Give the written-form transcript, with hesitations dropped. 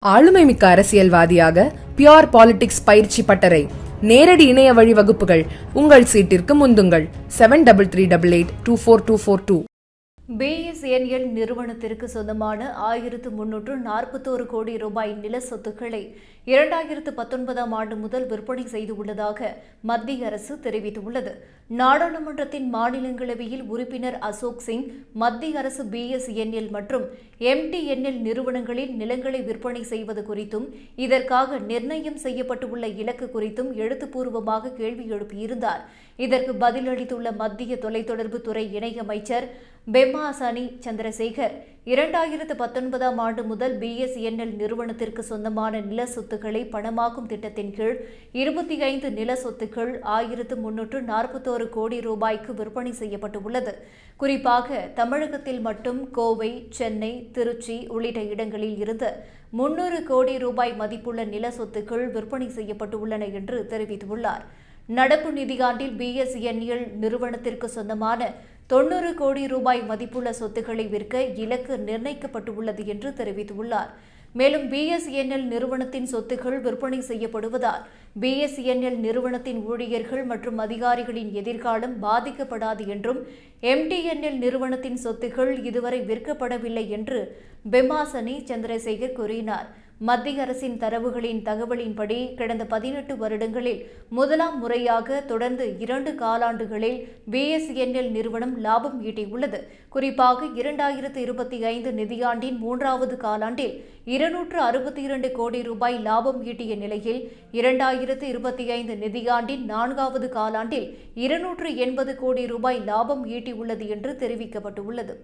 ஆளுமைமிக்க அரசியல்வாதியாக pure politics பயிற்சி பட்டறை நேரடி இணைய வழி வகுப்புகள் உங்கள் சீட்டிற்கு முந்துங்கள் 7338824242. பிஎஸ்என்எல் நிறுவனத்திற்கு சொந்தமான 1341 கோடி ரூபாய் நில சொத்துக்களை 2019ஆம் ஆண்டு முதல் விற்பனை செய்துள்ளதாக மத்திய அரசு தெரிவித்துள்ளது. நாடாளுமன்றத்தின் மாநிலங்களவையில் உறுப்பினர் அசோக் சிங் மத்திய அரசு பிஎஸ்என்எல் மற்றும் எம்டிஎன்எல் நிறுவனங்களில் நிலங்களை விற்பனை செய்வது குறித்தும் இதற்காக நிர்ணயம் செய்யப்பட்டுள்ள இலக்கு குறித்தும் எழுத்துப்பூர்வமாக கேள்வி எழுப்பியிருந்தார். இதற்கு பதிலளித்துள்ள மத்திய தொலைத்தொடர்பு துறை இணையமைச்சர் பெம்மாசானி சந்திரசேகர் 2019ஆம் ஆண்டு முதல் பிஎஸ்என்எல் நிறுவனத்திற்கு சொந்தமான நில சொத்துக்களை பணமாக்கும் திட்டத்தின் கீழ் 25 நில சொத்துக்கள் 1341 கோடி ரூபாய்க்கு விற்பனை செய்யப்பட்டுள்ளது. குறிப்பாக தமிழகத்தில் மட்டும் கோவை, சென்னை, திருச்சி உள்ளிட்ட இடங்களில் இருந்து 300 கோடி ரூபாய் மதிப்புள்ள நில சொத்துக்கள் விற்பனை செய்யப்பட்டுள்ளன என்று தெரிவித்துள்ளார். நடப்பு நிதியாண்டில் பிஎஸ்என்எல் நிறுவனத்திற்கு சொந்தமான 90 கோடி ரூபாய் மதிப்புள்ள சொத்துக்களை விற்க இலக்கு நிர்ணயிக்கப்பட்டுள்ளது என்று தெரிவித்துள்ளார். மேலும் பிஎஸ்என்எல் நிறுவனத்தின் சொத்துக்கள் விற்பனை செய்யப்படுவதால் பிஎஸ்என்எல் நிறுவனத்தின் ஊழியர்கள் மற்றும் அதிகாரிகளின் எதிர்காலம் பாதிக்கப்படாது என்றும் எம்டிஎன்எல் நிறுவனத்தின் சொத்துக்கள் இதுவரை விற்கப்படவில்லை என்று பெம்மாசனி சந்திரசேகர் கூறினார். மத்திய அரசின் தரவுகளின் தகவலின்படி கடந்த 18 வருடங்களில் முதலாம் முறையாக தொடர்ந்து 2 காலாண்டுகளில் பிஎஸ்என்எல் நிறுவனம் லாபம் ஈட்டியுள்ளது. குறிப்பாக 2025 நிதியாண்டின் 3வது காலாண்டில் 262 கோடி ரூபாய் லாபம் ஈட்டிய நிலையில் 2025 நிதியாண்டின் 4வது காலாண்டில் 280 கோடி ரூபாய் லாபம் ஈட்டியுள்ளது என்று தெரிவிக்கப்பட்டுள்ளது.